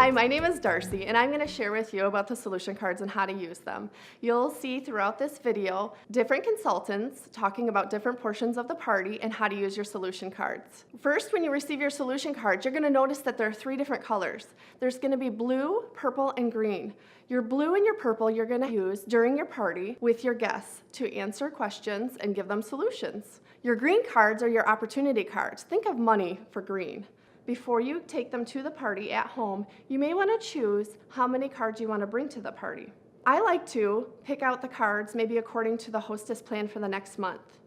Hi, my name is Darcy, and I'm going to share with you about the solution cards and how to use them. You'll see throughout this video different consultants talking about different portions of the party and how to use your solution cards. First, when you receive your solution cards, you're going to notice that there are 3 different colors. There's going to be blue, purple, and green. Your blue and your purple you're going to use during your party with your guests to answer questions and give them solutions. Your green cards are your opportunity cards. Think of money for green. Before you take them to the party at home, you may want to choose how many cards you want to bring to the party. I like to pick out the cards maybe according to the hostess plan for the next month,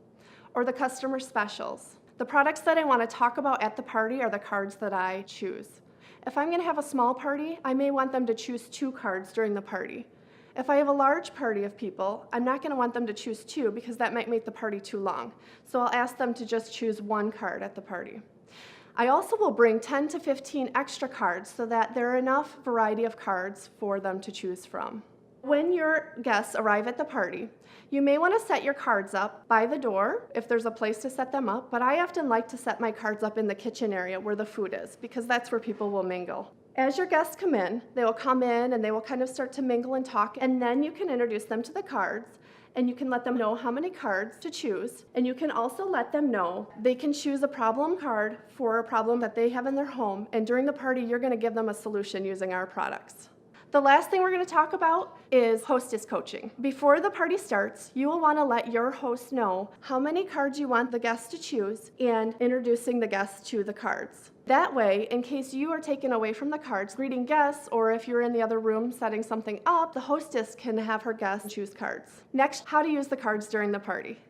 or the customer specials. The products that I want to talk about at the party are the cards that I choose. If I'm going to have a small party, I may want them to choose 2 cards during the party. If I have a large party of people, I'm not going to want them to choose 2 because that might make the party too long. So I'll ask them to just choose 1 card at the party. I also will bring 10 to 15 extra cards so that there are enough variety of cards for them to choose from. When your guests arrive at the party, you may want to set your cards up by the door if there's a place to set them up, but I often like to set my cards up in the kitchen area where the food is because that's where people will mingle. As your guests come in, they will come in and they will kind of start to mingle and talk, and then you can introduce them to the cards. And you can let them know how many cards to choose. And you can also let them know they can choose a problem card for a problem that they have in their home. And during the party, you're going to give them a solution using our products. The last thing we're going to talk about is hostess coaching. Before the party starts, you will want to let your host know how many cards you want the guests to choose and introducing the guests to the cards. That way, in case you are taken away from the cards, greeting guests, or if you're in the other room setting something up, the hostess can have her guests choose cards. Next, how to use the cards during the party.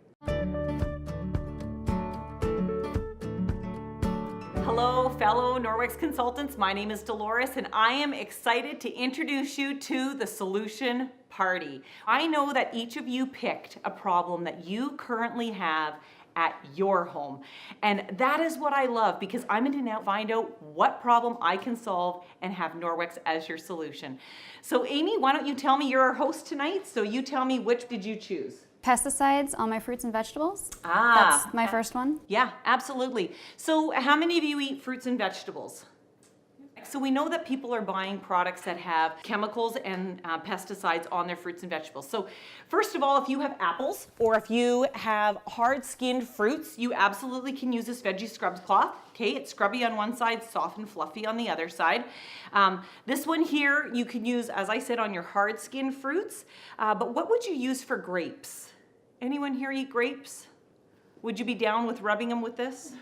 Hello, fellow Norwex consultants. My name is Dolores, and I am excited to introduce you to the Solution Party. I know that each of you picked a problem that you currently have at your home. And that is what I love, because I'm going to now find out what problem I can solve and have Norwex as your solution. So Amy, why don't you tell me, you're our host tonight, so you tell me, which did you choose? Pesticides on my fruits and vegetables. That's my first one. Yeah, absolutely. So how many of you eat fruits and vegetables? So we know that people are buying products that have chemicals and pesticides on their fruits and vegetables. So first of all, if you have apples or if you have hard-skinned fruits, you absolutely can use this veggie scrubs cloth. Okay, it's scrubby on one side, soft and fluffy on the other side. This one here you can use, as I said, on your hard-skinned fruits. But what would you use for grapes? Anyone here eat grapes? Would you be down with rubbing them with this?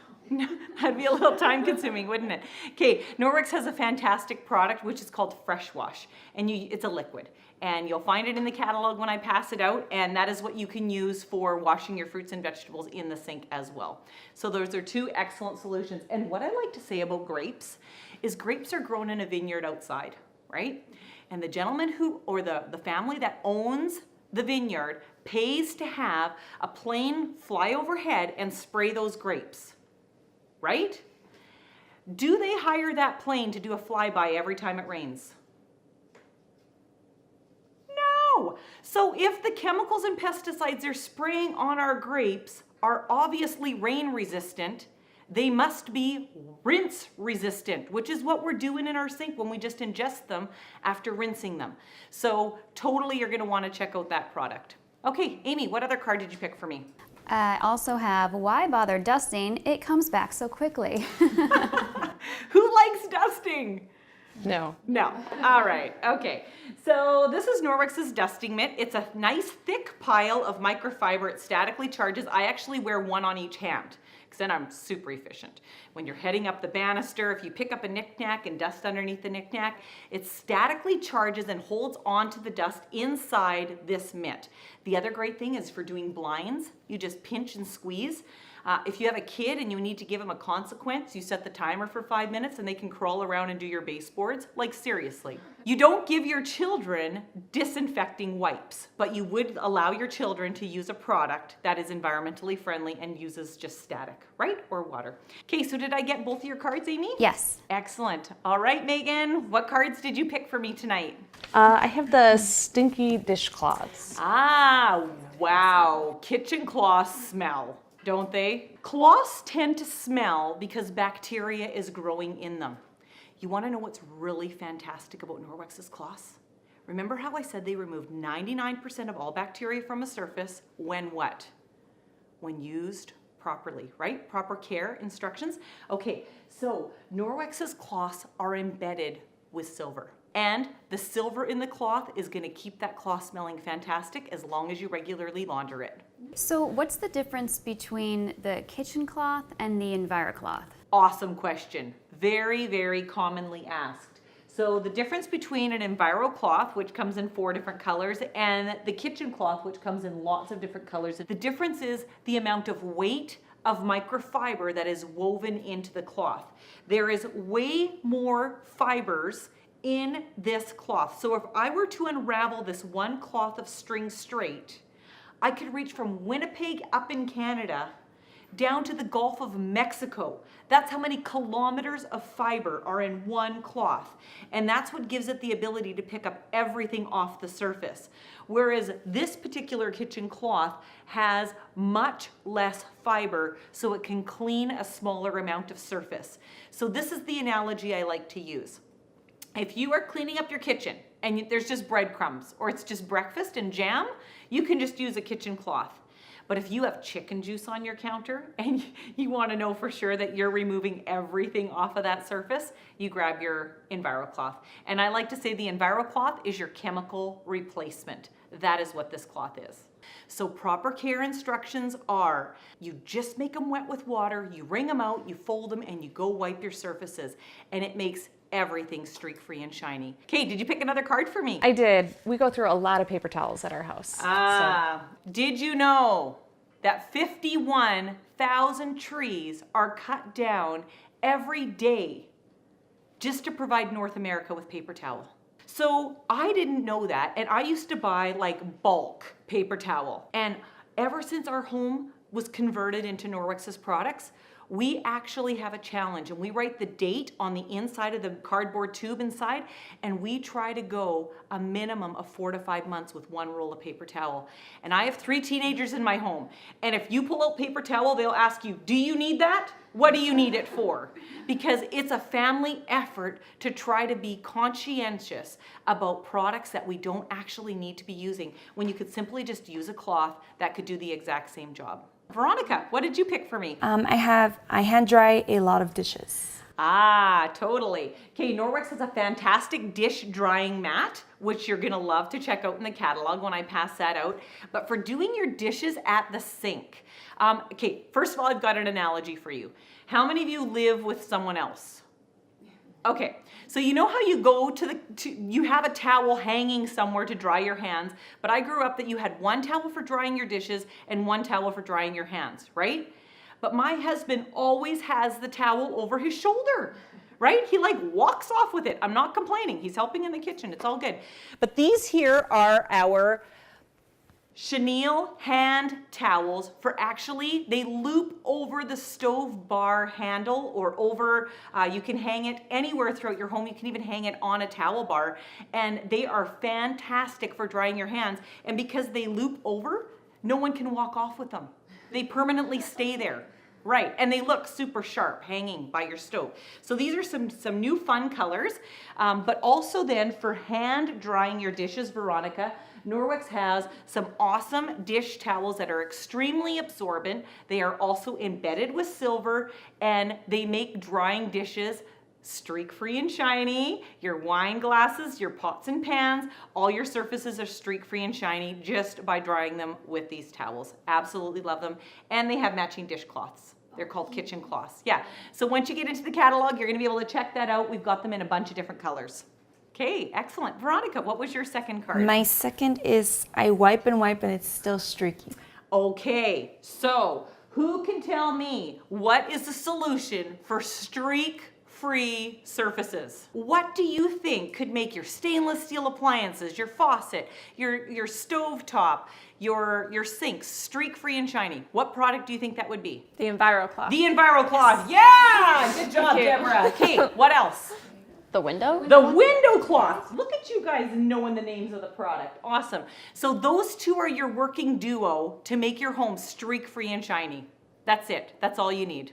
That'd be a little time consuming, wouldn't it? Okay, Norwex has a fantastic product which is called Fresh Wash, and it's a liquid. And you'll find it in the catalog when I pass it out, and that is what you can use for washing your fruits and vegetables in the sink as well. So those are 2 excellent solutions. And what I like to say about grapes is grapes are grown in a vineyard outside, right? And the gentleman or the family that owns the vineyard pays to have a plane fly overhead and spray those grapes. Right? Do they hire that plane to do a flyby every time it rains? No. So if the chemicals and pesticides they're spraying on our grapes are obviously rain resistant, they must be rinse resistant, which is what we're doing in our sink when we just ingest them after rinsing them. So totally you're going to want to check out that product. Okay, Amy, what other card did you pick for me? I also have Why Bother Dusting? It Comes Back So Quickly. Who likes dusting? No. No. All right. Okay. So this is Norwex's dusting mitt. It's a nice thick pile of microfiber. It statically charges. I actually wear one on each hand because then I'm super efficient. When you're heading up the banister, if you pick up a knick-knack and dust underneath the knick-knack, it statically charges and holds onto the dust inside this mitt. The other great thing is for doing blinds, you just pinch and squeeze. If you have a kid and you need to give them a consequence, you set the timer for 5 minutes and they can crawl around and do your baseboards. Like seriously. You don't give your children disinfecting wipes, but you would allow your children to use a product that is environmentally friendly and uses just static, right? Or water. Okay, so did I get both of your cards, Amy? Yes. Excellent. All right, Megan, what cards did you pick for me tonight? I have the stinky dishcloths. Ah, wow. Kitchen cloths smell, don't they? Cloths tend to smell because bacteria is growing in them. You want to know what's really fantastic about Norwex's cloths? Remember how I said they removed 99% of all bacteria from a surface when what? When used properly, right? Proper care instructions. Okay, so Norwex's cloths are embedded with silver. And the silver in the cloth is going to keep that cloth smelling fantastic as long as you regularly launder it. So what's the difference between the kitchen cloth and the EnviroCloth? Awesome question. Very, very commonly asked. So the difference between an EnviroCloth, which comes in 4 different colors, and the kitchen cloth, which comes in lots of different colors, the difference is the amount of weight of microfiber that is woven into the cloth. There is way more fibers in this cloth. So if I were to unravel this one cloth of string straight, I could reach from Winnipeg up in Canada down to the Gulf of Mexico. That's how many kilometers of fiber are in one cloth. And that's what gives it the ability to pick up everything off the surface. Whereas this particular kitchen cloth has much less fiber, so it can clean a smaller amount of surface. So this is the analogy I like to use. If you are cleaning up your kitchen and there's just breadcrumbs or it's just breakfast and jam, you can just use a kitchen cloth. But if you have chicken juice on your counter and you want to know for sure that you're removing everything off of that surface, you grab your EnviroCloth. And I like to say the EnviroCloth is your chemical replacement. That is what this cloth is. So proper care instructions are, you just make them wet with water, you wring them out, you fold them, and you go wipe your surfaces. And it makes everything streak-free and shiny. Kate, did you pick another card for me? I did. We go through a lot of paper towels at our house. Did you know that 51,000 trees are cut down every day just to provide North America with paper towel? So I didn't know that, and I used to buy like bulk paper towel. And ever since our home was converted into Norwex's products, we actually have a challenge, and we write the date on the inside of the cardboard tube inside, and we try to go a minimum of 4 to 5 months with one roll of paper towel. And I have 3 teenagers in my home, and if you pull out paper towel, they'll ask you, do you need that? What do you need it for? Because it's a family effort to try to be conscientious about products that we don't actually need to be using, when you could simply just use a cloth that could do the exact same job. Veronica, what did you pick for me? I hand dry a lot of dishes. Totally. Okay, Norwex has a fantastic dish drying mat, which you're gonna love to check out in the catalog when I pass that out. But for doing your dishes at the sink, okay, first of all, I've got an analogy for you. How many of you live with someone else? Okay, so you know how you go you have a towel hanging somewhere to dry your hands, but I grew up that you had one towel for drying your dishes and one towel for drying your hands, right? But my husband always has the towel over his shoulder, right? He like walks off with it. I'm not complaining. He's helping in the kitchen. It's all good. But these here are our chenille hand towels for actually, they loop over the stove bar handle or over, you can hang it anywhere throughout your home. You can even hang it on a towel bar, and they are fantastic for drying your hands. And because they loop over, no one can walk off with them. They permanently stay there. Right, and they look super sharp hanging by your stove. So these are some new fun colors, but also then for hand drying your dishes, Veronica, Norwex has some awesome dish towels that are extremely absorbent. They are also embedded with silver, and they make drying dishes streak-free and shiny. Your wine glasses, your pots and pans, all your surfaces are streak-free and shiny just by drying them with these towels. Absolutely love them. And they have matching dishcloths. They're called kitchen cloths. Yeah, so once you get into the catalog, you're gonna be able to check that out. We've got them in a bunch of different colors. Okay, excellent. Veronica, what was your second card? My second is I wipe and it's still streaky. Okay, so who can tell me what is the solution for streak-free surfaces? What do you think could make your stainless steel appliances, your faucet, your stove top, your sinks streak-free and shiny? What product do you think that would be? The EnviroCloth. The EnviroCloth. Yeah! Good job, Deborah. Okay, what else? The window? The window cloth. Look at you guys knowing the names of the product. Awesome. So those two are your working duo to make your home streak-free and shiny. That's it. That's all you need.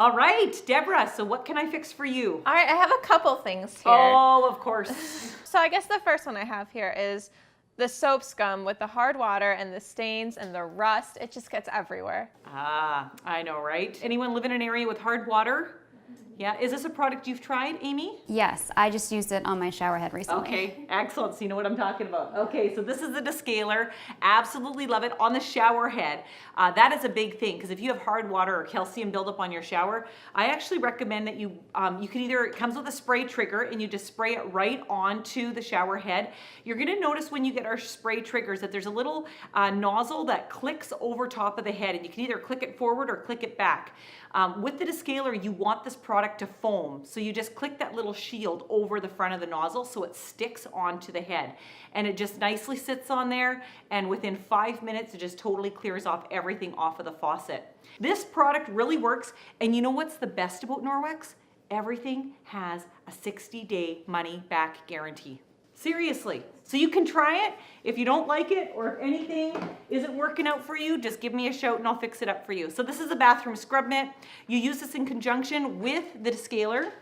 All right, Deborah, so what can I fix for you? All right, I have a couple things here. Oh, of course. So I guess the first one I have here is the soap scum with the hard water and the stains and the rust. It just gets everywhere. Ah, I know, right? Anyone live in an area with hard water? Yeah, is this a product you've tried, Amy? Yes, I just used it on my shower head recently. Okay, excellent. So you know what I'm talking about. Okay, so this is the descaler. Absolutely love it on the shower head. That is a big thing because if you have hard water or calcium buildup on your shower, I actually recommend that you can either, it comes with a spray trigger and you just spray it right onto the shower head. You're gonna notice when you get our spray triggers that there's a little nozzle that clicks over top of the head, and you can either click it forward or click it back. With the descaler, you want this product to foam. So you just click that little shield over the front of the nozzle so it sticks onto the head. And it just nicely sits on there, and within 5 minutes, it just totally clears off everything off of the faucet. This product really works, and you know what's the best about Norwex? Everything has a 60-day money-back guarantee. Seriously. So you can try it. If you don't like it or if anything isn't working out for you, just give me a shout and I'll fix it up for you. So this is a bathroom scrub mitt. You use this in conjunction with the descaler.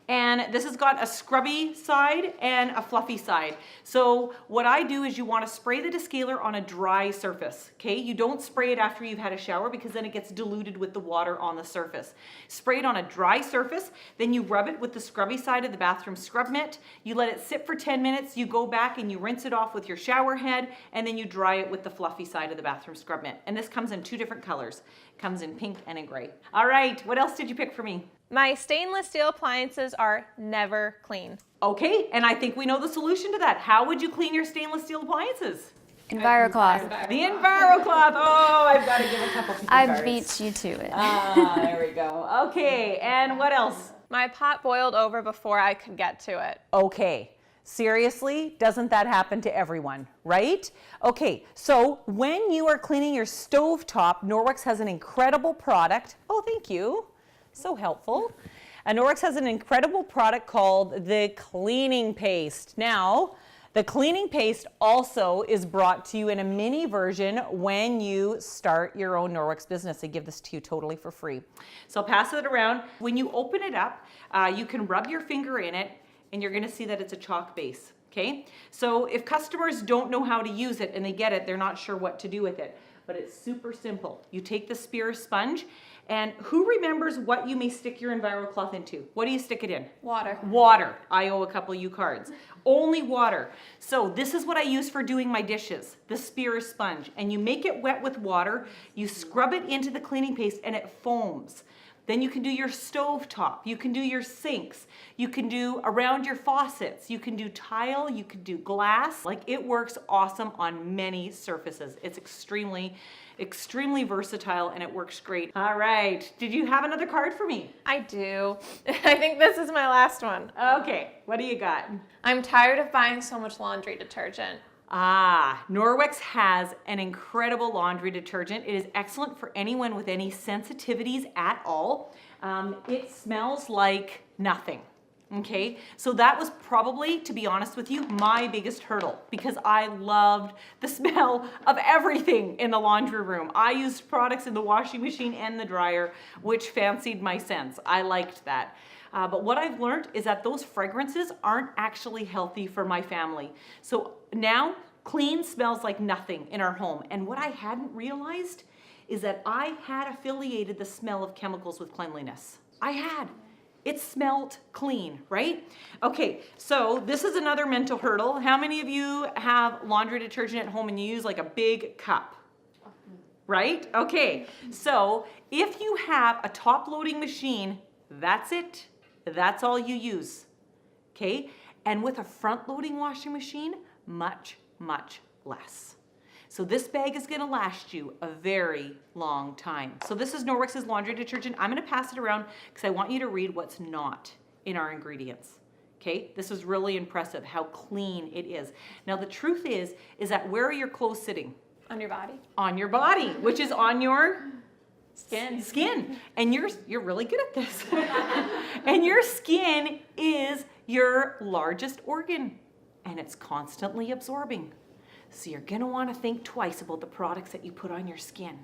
And this has got a scrubby side and a fluffy side. So what I do is you want to spray the descaler on a dry surface, okay? You don't spray it after you've had a shower because then it gets diluted with the water on the surface. Spray it on a dry surface, then you rub it with the scrubby side of the bathroom scrub mitt. You let it sit for 10 minutes, you go back and you rinse it off with your shower head, and then you dry it with the fluffy side of the bathroom scrub mitt. And this comes in 2 different colors. It comes in pink and in gray. All right, what else did you pick for me? My stainless steel appliances are never clean. Okay, and I think we know the solution to that. How would you clean your stainless steel appliances? EnviroCloth. The EnviroCloth. Oh, I've got to give a couple people I cards. beat you to it. There we go. Okay, and what else? My pot boiled over before I could get to it. Okay. Seriously, doesn't that happen to everyone, right? Okay, so when you are cleaning your stovetop, Norwex has an incredible product. Oh, thank you. So helpful. Norwex has an incredible product called the cleaning paste. Now, the cleaning paste also is brought to you in a mini version when you start your own Norwex business. They give this to you totally for free. So I'll pass it around. When you open it up, you can rub your finger in it and you're gonna see that it's a chalk base, okay? So if customers don't know how to use it and they get it, they're not sure what to do with it. But it's super simple. You take the spear sponge, and who remembers what you may stick your EnviroCloth into? What do you stick it in? Water. Water. I owe a couple of you cards. Only water. So this is what I use for doing my dishes, the spear sponge. And you make it wet with water, you scrub it into the cleaning paste, and it foams. Then you can do your stove top, you can do your sinks, you can do around your faucets, you can do tile, you can do glass. Like, it works awesome on many surfaces. It's extremely versatile and it works great. All right, did you have another card for me? I do. I think this is my last one. Okay, what do you got? I'm tired of buying so much laundry detergent. Norwex has an incredible laundry detergent. It is excellent for anyone with any sensitivities at all. It smells like nothing. Okay, so that was probably, to be honest with you, my biggest hurdle because I loved the smell of everything in the laundry room. I used products in the washing machine and the dryer, which fancied my sense. I liked that. But what I've learned is that those fragrances aren't actually healthy for my family. So now, clean smells like nothing in our home. And what I hadn't realized is that I had affiliated the smell of chemicals with cleanliness. I had. It smelled clean, right? Okay, so this is another mental hurdle. How many of you have laundry detergent at home and you use like a big cup? Right? Okay, so if you have a top-loading machine, that's it. That's all you use, okay? And with a front-loading washing machine, much, much less. So this bag is gonna last you a very long time. So this is Norwex's laundry detergent. I'm gonna pass it around because I want you to read what's not in our ingredients, okay? This is really impressive how clean it is. Now the truth is that where are your clothes sitting? On your body? On your body, which is on your Skin. And you're really good at this. And your skin is your largest organ and it's constantly absorbing. So you're gonna wanna think twice about the products that you put on your skin,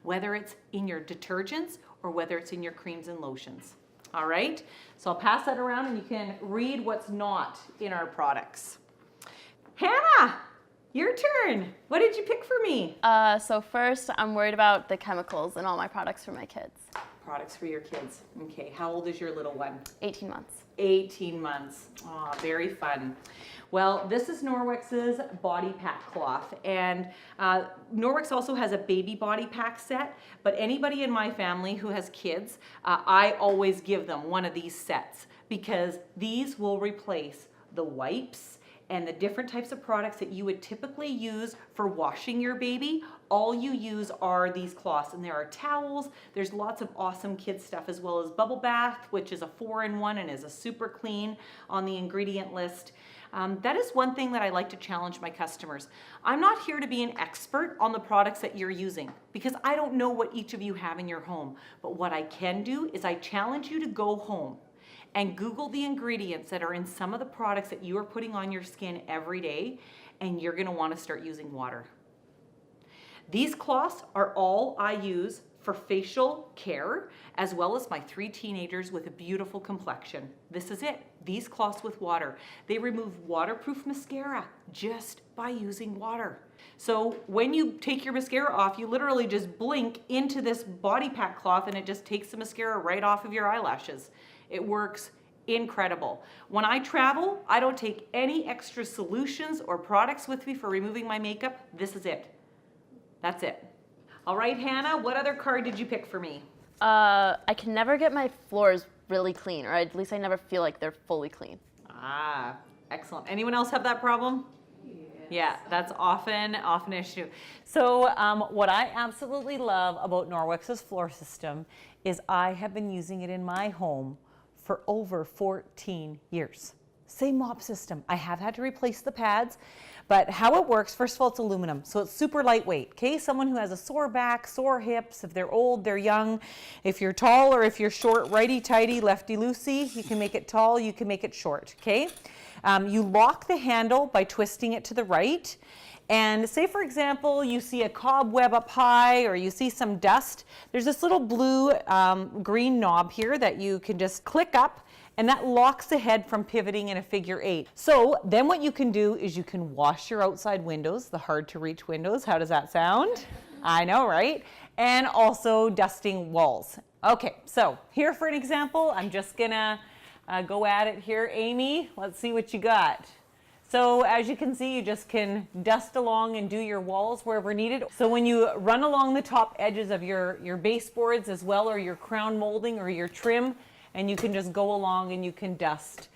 whether it's in your detergents or whether it's in your creams and lotions. All right, so I'll pass that around and you can read what's not in our products. Hannah, your turn. What did you pick for me? So first, I'm worried about the chemicals in all my products for my kids. Products for your kids. Okay, how old is your little one? 18 months. 18 months. Aw, very fun. Well, this is Norwex's body pack cloth, and Norwex also has a baby body pack set, but anybody in my family who has kids, I always give them one of these sets because these will replace the wipes and the different types of products that you would typically use for washing your baby. All you use are these cloths, and there are towels. There's lots of awesome kids stuff, as well as bubble bath, which is a 4-in-1 and is a super clean on the ingredient list. That is one thing that I like to challenge my customers. I'm not here to be an expert on the products that you're using because I don't know what each of you have in your home. But what I can do is I challenge you to go home and Google the ingredients that are in some of the products that you are putting on your skin every day, and you're gonna wanna start using water. These cloths are all I use for facial care, as well as my 3 teenagers with a beautiful complexion. This is it, these cloths with water. They remove waterproof mascara just by using water. So when you take your mascara off, you literally just blink into this body pack cloth and it just takes the mascara right off of your eyelashes. It works incredible. When I travel, I don't take any extra solutions or products with me for removing my makeup. This is it. That's it. All right, Hannah, what other card did you pick for me? I can never get my floors really clean, or at least I never feel like they're fully clean. Ah, excellent. Anyone else have that problem? Yeah, that's often an issue. So what I absolutely love about Norwex's floor system is I have been using it in my home for over 14 years. Same mop system. I have had to replace the pads, but how it works, first of all, it's aluminum, so it's super lightweight, okay? Someone who has a sore back, sore hips, if they're old, they're young, if you're tall or if you're short, righty-tighty, lefty-loosey, you can make it tall, you can make it short, okay? You lock the handle by twisting it to the right, and say, for example, you see a cobweb up high or you see some dust, there's this little blue green knob here that you can just click up, and that locks the head from pivoting in a figure 8. So then what you can do is you can wash your outside windows, the hard to reach windows. How does that sound? I know, right? And also dusting walls. Okay, so here for an example, I'm just gonna go at it here. Amy, let's see what you got. So as you can see, you just can dust along and do your walls wherever needed. So when you run along the top edges of your baseboards as well, or your crown molding or your trim, and you can just go along and you can dust.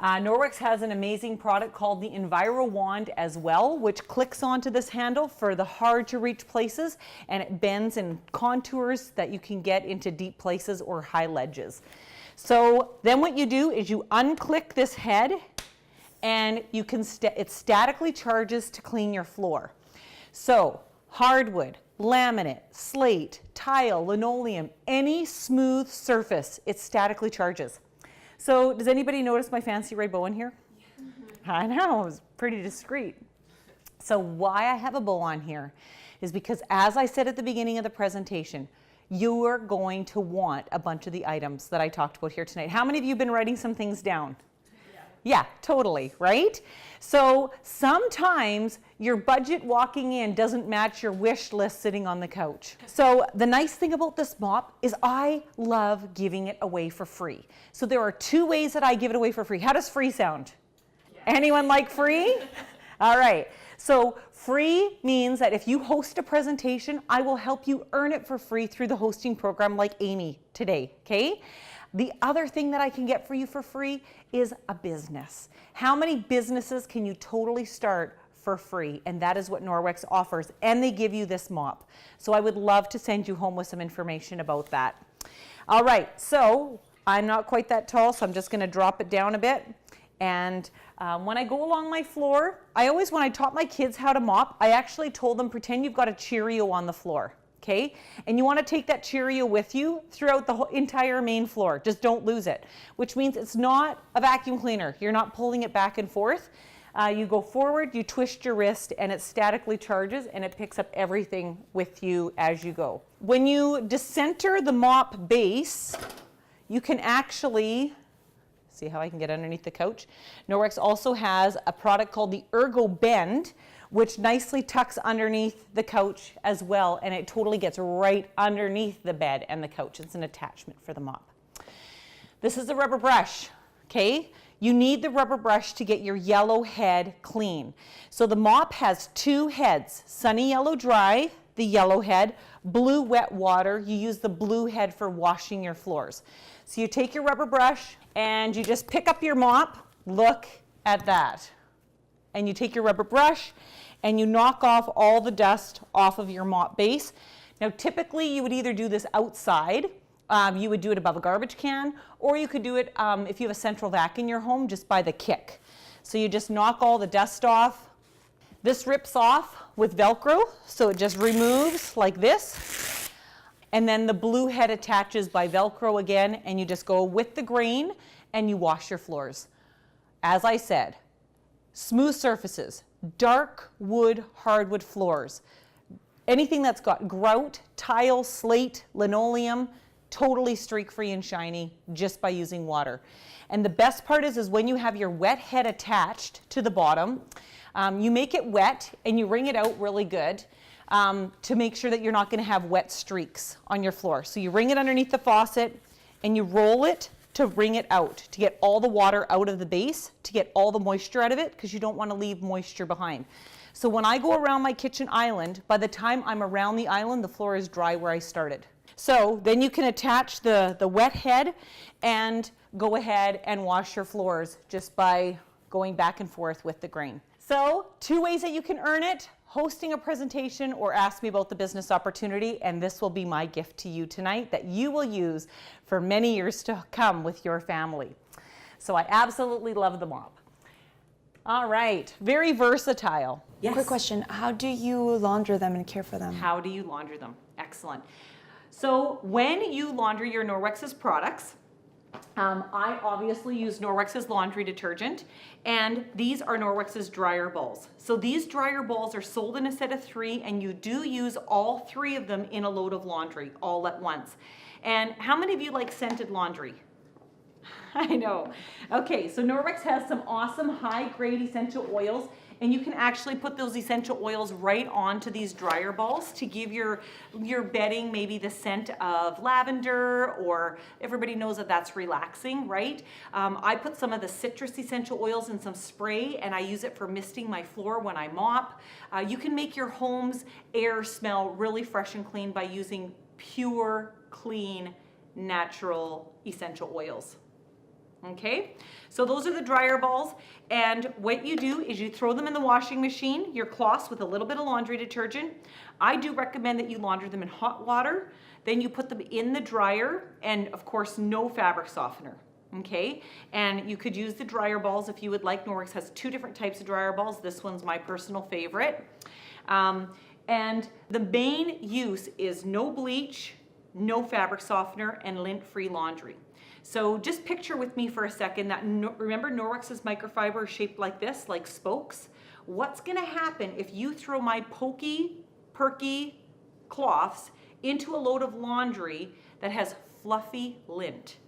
Norwex has an amazing product called the Enviro Wand as well, which clicks onto this handle for the hard to reach places, and it bends and contours that you can get into deep places or high ledges. So then what you do is you unclick this head, and you can it statically charges to clean your floor. So hardwood, laminate, slate, tile, linoleum, any smooth surface, it statically charges. So does anybody notice my fancy red bow in here? Yeah. I know, it was pretty discreet. So why I have a bow on here is because, as I said at the beginning of the presentation, you are going to want a bunch of the items that I talked about here tonight. How many of you have been writing some things down? Yeah, totally, right? So sometimes your budget walking in doesn't match your wish list sitting on the couch. So the nice thing about this mop is I love giving it away for free. So there are 2 ways that I give it away for free. How does free sound? Yeah. Anyone like free? All right. So free means that if you host a presentation, I will help you earn it for free through the hosting program like Amy today, okay? The other thing that I can get for you for free is a business. How many businesses can you totally start for free? And that is what Norwex offers, and they give you this mop. So I would love to send you home with some information about that. All right, so I'm not quite that tall, so I'm just gonna drop it down a bit. And when I go along my floor, when I taught my kids how to mop, I actually told them, pretend you've got a Cheerio on the floor. Okay? And you want to take that Cheerio with you throughout the whole entire main floor. Just don't lose it, which means it's not a vacuum cleaner. You're not pulling it back and forth. You go forward, you twist your wrist, and it statically charges, and it picks up everything with you as you go. When you decenter the mop base, you can actually, see how I can get underneath the couch? Norwex also has a product called the Ergo Bend, which nicely tucks underneath the couch as well, and it totally gets right underneath the bed and the couch. It's an attachment for the mop. This is the rubber brush, okay? You need the rubber brush to get your yellow head clean. So the mop has 2 heads, sunny yellow dry, the yellow head, blue wet water. You use the blue head for washing your floors. So you take your rubber brush and you just pick up your mop, look at that. And you take your rubber brush and you knock off all the dust off of your mop base. Now typically you would either do this outside, you would do it above a garbage can, or you could do it if you have a central vac in your home just by the kick. So you just knock all the dust off. This rips off with Velcro, so it just removes like this. And then the blue head attaches by Velcro again, and you just go with the grain and you wash your floors. As I said, smooth surfaces, dark wood, hardwood floors, anything that's got grout, tile, slate, linoleum, totally streak-free and shiny just by using water. And the best part is when you have your wet head attached to the bottom, you make it wet and you wring it out really good to make sure that you're not going to have wet streaks on your floor. So you wring it underneath the faucet and you roll it to wring it out, to get all the water out of the base, to get all the moisture out of it, because you don't want to leave moisture behind. So when I go around my kitchen island, by the time I'm around the island, the floor is dry where I started. So then you can attach the wet head and go ahead and wash your floors just by going back and forth with the grain. So 2 ways that you can earn it: hosting a presentation or ask me about the business opportunity, and this will be my gift to you tonight that you will use for many years to come with your family. So I absolutely love the mop. All right, very versatile. Yes. Quick question, how do you launder them and care for them? How do you launder them? Excellent. So when you launder your Norwex's products, I obviously use Norwex's laundry detergent, and these are Norwex's dryer balls. So these dryer balls are sold in a set of 3, and you do use all 3 of them in a load of laundry all at once. And how many of you like scented laundry? I know. Okay, so Norwex has some awesome high-grade essential oils, and you can actually put those essential oils right onto these dryer balls to give your bedding maybe the scent of lavender, or everybody knows that that's relaxing, right? I put some of the citrus essential oils in some spray, and I use it for misting my floor when I mop. You can make your home's air smell really fresh and clean by using pure, clean, natural essential oils. Okay, so those are the dryer balls, and what you do is you throw them in the washing machine, your cloths with a little bit of laundry detergent. I do recommend that you launder them in hot water, then you put them in the dryer, and of course no fabric softener. Okay, and you could use the dryer balls if you would like. Norwex has 2 different types of dryer balls. This one's my personal favorite. And the main use is no bleach, no fabric softener, and lint-free laundry. So just picture with me for a second that, remember Norwex's microfiber is shaped like this, like spokes? What's gonna happen if you throw my pokey, perky cloths into a load of laundry that has fluffy lint?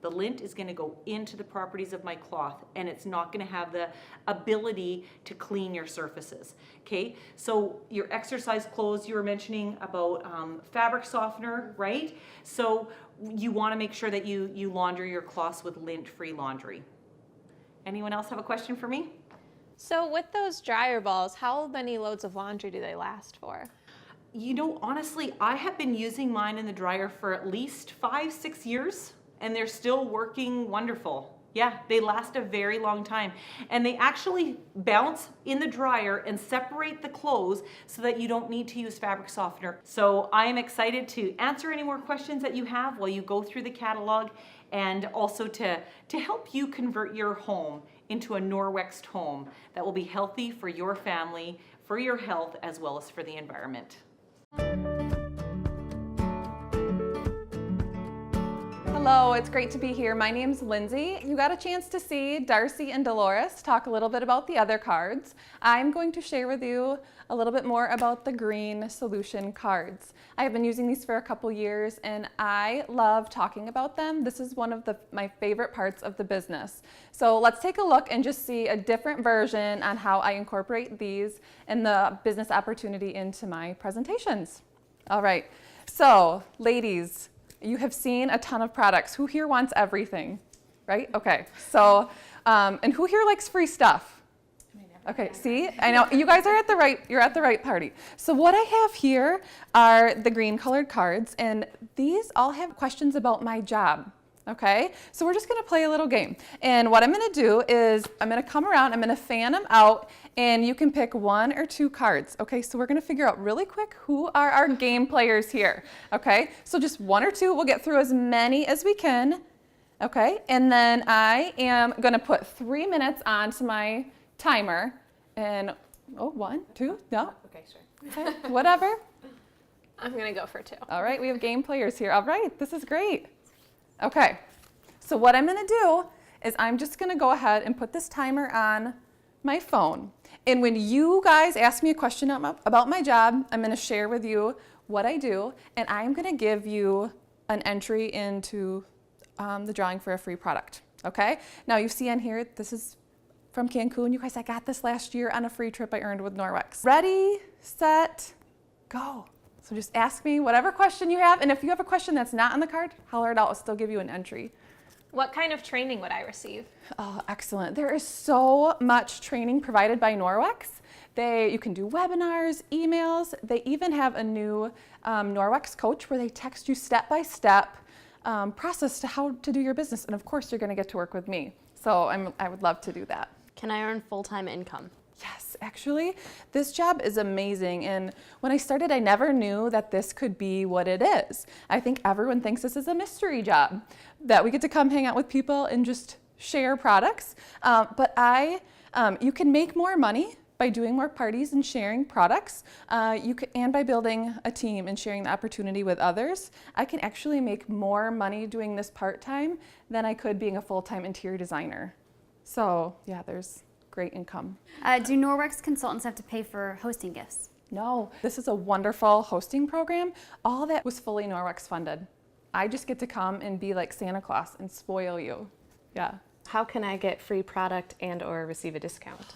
The lint is gonna go into the properties of my cloth, and it's not gonna have the ability to clean your surfaces, okay? So your exercise clothes, you were mentioning about fabric softener, right? So you wanna make sure that you launder your cloths with lint-free laundry. Anyone else have a question for me? So with those dryer balls, how many loads of laundry do they last for? You know, honestly, I have been using mine in the dryer for at least 5-6 years. And they're still working wonderful. Yeah, they last a very long time. And they actually bounce in the dryer and separate the clothes so that you don't need to use fabric softener. So I am excited to answer any more questions that you have while you go through the catalog, and also to help you convert your home into a Norwex home that will be healthy for your family, for your health, as well as for the environment. Hello, it's great to be here. My name's Lindsay. You got a chance to see Darcy and Dolores talk a little bit about the other cards. I'm going to share with you a little bit more about the green solution cards. I have been using these for a couple years and I love talking about them. This is one of my favorite parts of the business. So let's take a look and just see a different version on how I incorporate these and the business opportunity into my presentations. All right, so ladies, you have seen a ton of products. Who here wants everything, right? Okay, so, and who here likes free stuff? Okay, see, I know you guys are you're at the right party. So what I have here are the green colored cards, and these all have questions about my job. Okay, so we're just gonna play a little game. And what I'm gonna do is I'm gonna come around, I'm gonna fan them out, and you can pick 1 or 2 cards. Okay, so we're gonna figure out really quick who are our game players here. Okay, so just 1 or 2, we'll get through as many as we can. Okay, and then I am gonna put 3 minutes onto my timer, and 1, 2, no? Okay, sure. Okay, whatever. I'm gonna go for 2. All right, we have game players here. All right, this is great. Okay, so what I'm gonna do is I'm just gonna go ahead and put this timer on my phone. And when you guys ask me a question about my job, I'm gonna share with you what I do, and I'm gonna give you an entry into the drawing for a free product, okay? Now you see on here, this is from Cancun. You guys, I got this last year on a free trip I earned with Norwex. Ready, set, go. So just ask me whatever question you have, and if you have a question that's not on the card, holler it out, I'll still give you an entry. What kind of training would I receive? Oh, excellent. There is so much training provided by Norwex. You can do webinars, emails. They even have a new Norwex coach where they text you step-by-step process to how to do your business. And of course, you're gonna get to work with me. So I would love to do that. Can I earn full-time income? Yes, actually, this job is amazing. And when I started, I never knew that this could be what it is. I think everyone thinks this is a mystery job, that we get to come hang out with people and just share products. But you can make more money by doing more parties and sharing products, and by building a team and sharing the opportunity with others. I can actually make more money doing this part-time than I could being a full-time interior designer. So yeah, there's great income. Do Norwex consultants have to pay for hosting gifts? No, this is a wonderful hosting program. All that was fully Norwex funded. I just get to come and be like Santa Claus and spoil you. Yeah. How can I get free product and or receive a discount?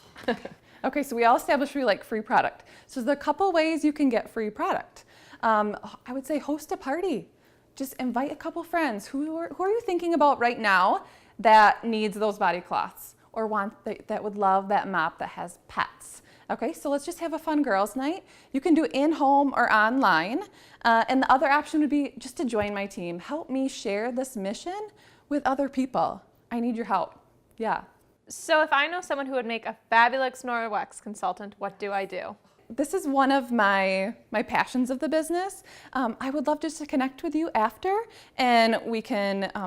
Okay, so we all established we like free product. So there's a couple ways you can get free product. I would say host a party. Just invite a couple friends. Who are you thinking about right now that needs those body cloths or that would love that mop that has pets? Okay, so let's just have a fun girls' night. You can do it in-home or online. And the other option would be just to join my team. Help me share this mission with other people. I need your help. Yeah. So if I know someone who would make a fabulous Norwex consultant, what do I do? This is one of my passions of the business. I would love just to connect with you after, and I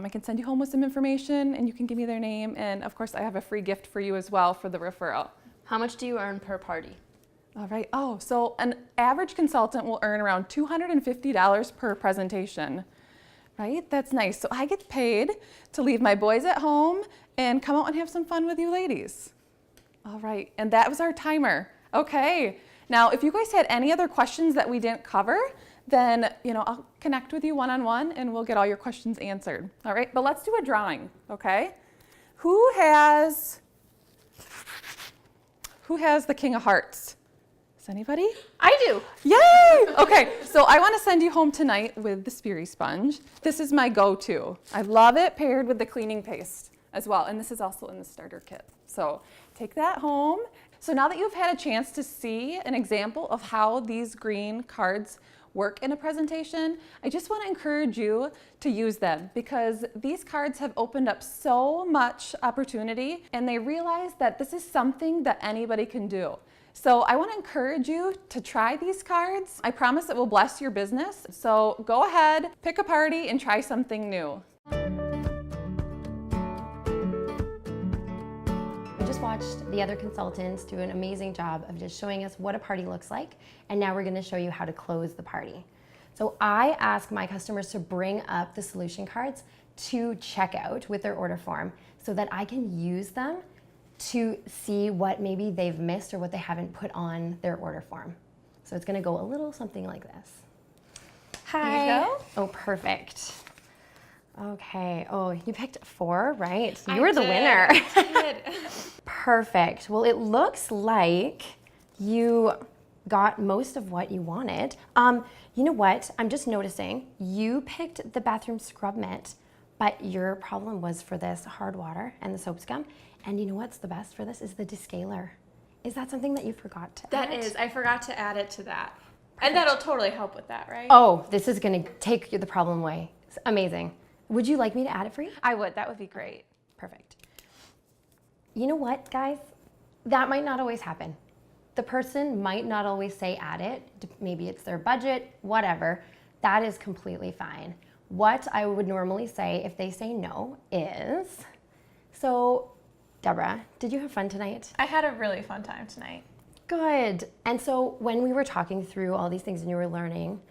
can send you home with some information, and you can give me their name, and of course I have a free gift for you as well for the referral. How much do you earn per party? All right. Oh, so an average consultant will earn around $250 per presentation. Right? That's nice. So I get paid to leave my boys at home and come out and have some fun with you ladies. All right, and that was our timer. Okay, now if you guys had any other questions that we didn't cover, then I'll connect with you one-on-one and we'll get all your questions answered. All right, but let's do a drawing, okay? Who has the King of Hearts? Is anybody? I do. Yay! Okay, so I want to send you home tonight with the Speary Sponge. This is my go-to. I love it paired with the cleaning paste as well, and this is also in the starter kit. So take that home. So now that you've had a chance to see an example of how these green cards work in a presentation, I just want to encourage you to use them because these cards have opened up so much opportunity and they realize that this is something that anybody can do. So I want to encourage you to try these cards. I promise it will bless your business. So go ahead, pick a party and try something new. We just watched the other consultants do an amazing job of just showing us what a party looks like, and now we're going to show you how to close the party. So I ask my customers to bring up the solution cards to checkout with their order form so that I can use them to see what maybe they've missed or what they haven't put on their order form. So it's gonna go a little something like this. Hi. Here you go. Oh, perfect. Okay, oh, you picked 4, right? You were the winner. Perfect. Well, it looks like you got most of what you wanted. You know what? I'm just noticing you picked the bathroom scrub mitt, but your problem was for this hard water and the soap scum. And you know what's the best for this is the descaler. Is that something that you forgot to add? That is. I forgot to add it to that. And that'll totally help with that, right? Oh, this is gonna take the problem away. It's amazing. Would you like me to add it for you? I would. That would be great. Perfect. You know what, guys? That might not always happen. The person might not always say add it. Maybe it's their budget, whatever. That is completely fine. What I would normally say if they say no is, so Deborah, did you have fun tonight? I had a really fun time tonight. Good. And so when we were talking through all these things and you were learning,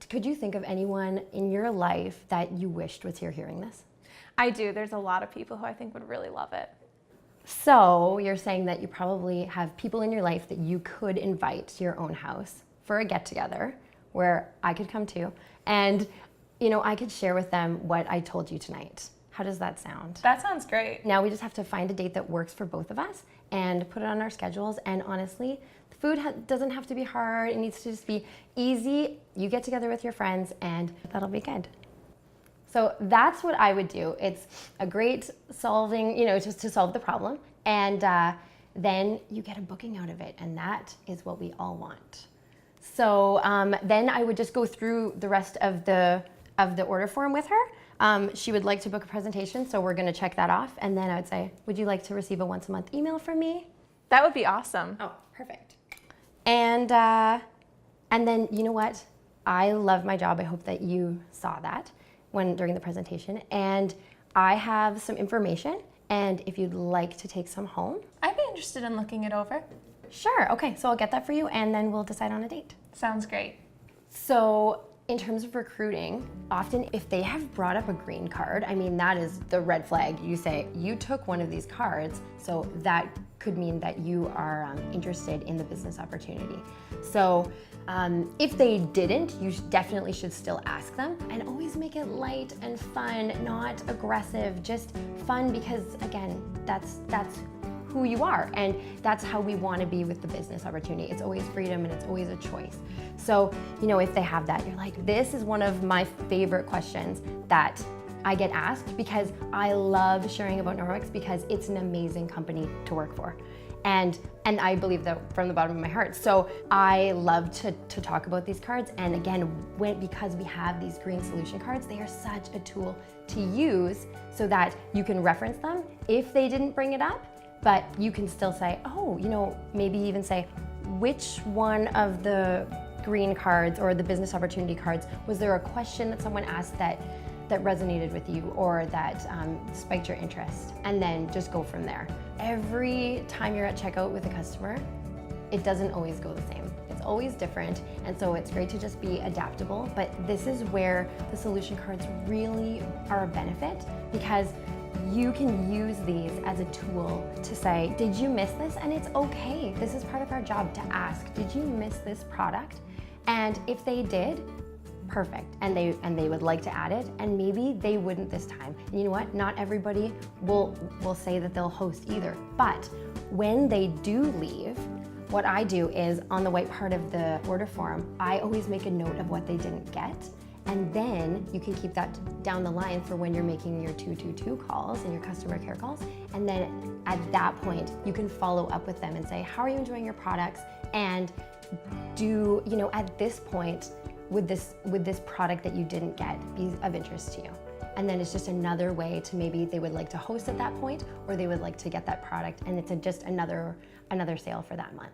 could you think of anyone in your life that you wished was here hearing this? I do. There's a lot of people who I think would really love it. So you're saying that you probably have people in your life that you could invite to your own house for a get-together where I could come too, and you know, I could share with them what I told you tonight. How does that sound? That sounds great. Now we just have to find a date that works for both of us and put it on our schedules. And honestly, the food doesn't have to be hard. It needs to just be easy. You get together with your friends and that'll be good. So that's what I would do. It's a great solving, you know, just to solve the problem. And then you get a booking out of it. And that is what we all want. So then I would just go through the rest of the order form with her. She would like to book a presentation, so we're gonna check that off. And then I would say, would you like to receive a once-a-month email from me? That would be awesome. Oh, perfect. And then, you know what? I love my job. I hope that you saw that during the presentation. And I have some information, and if you'd like to take some home. I'd be interested in looking it over. Sure, okay, so I'll get that for you, and then we'll decide on a date. Sounds great. So in terms of recruiting, often if they have brought up a green card, I mean, that is the red flag. You say, you took one of these cards, so that could mean that you are interested in the business opportunity. So if they didn't, you definitely should still ask them, and always make it light and fun, not aggressive, just fun, because again, that's who you are, and that's how we want to be with the business opportunity. It's always freedom and it's always a choice. So, you know, if they have that, you're like, this is one of my favorite questions that I get asked, because I love sharing about Norwex because it's an amazing company to work for. And I believe that from the bottom of my heart. So I love to talk about these cards. And again, because we have these green solution cards, they are such a tool to use so that you can reference them if they didn't bring it up. But you can still say, oh, you know, maybe even say, which one of the green cards or the business opportunity cards, was there a question that someone asked that resonated with you or that spiked your interest? And then just go from there. Every time you're at checkout with a customer, it doesn't always go the same. It's always different, and so it's great to just be adaptable. But this is where the solution cards really are a benefit, because you can use these as a tool to say, did you miss this? And it's okay. This is part of our job to ask, did you miss this product? And if they did, perfect. And they would like to add it, and maybe they wouldn't this time. And you know what? Not everybody will say that they'll host either. But when they do leave, what I do is on the white part of the order form, I always make a note of what they didn't get. And then you can keep that down the line for when you're making your 222 calls and your customer care calls. And then at that point, you can follow up with them and say, how are you enjoying your products? And do, you know, at this point, would this product that you didn't get be of interest to you? And then it's just another way to, maybe they would like to host at that point, or they would like to get that product, and it's just another sale for that month.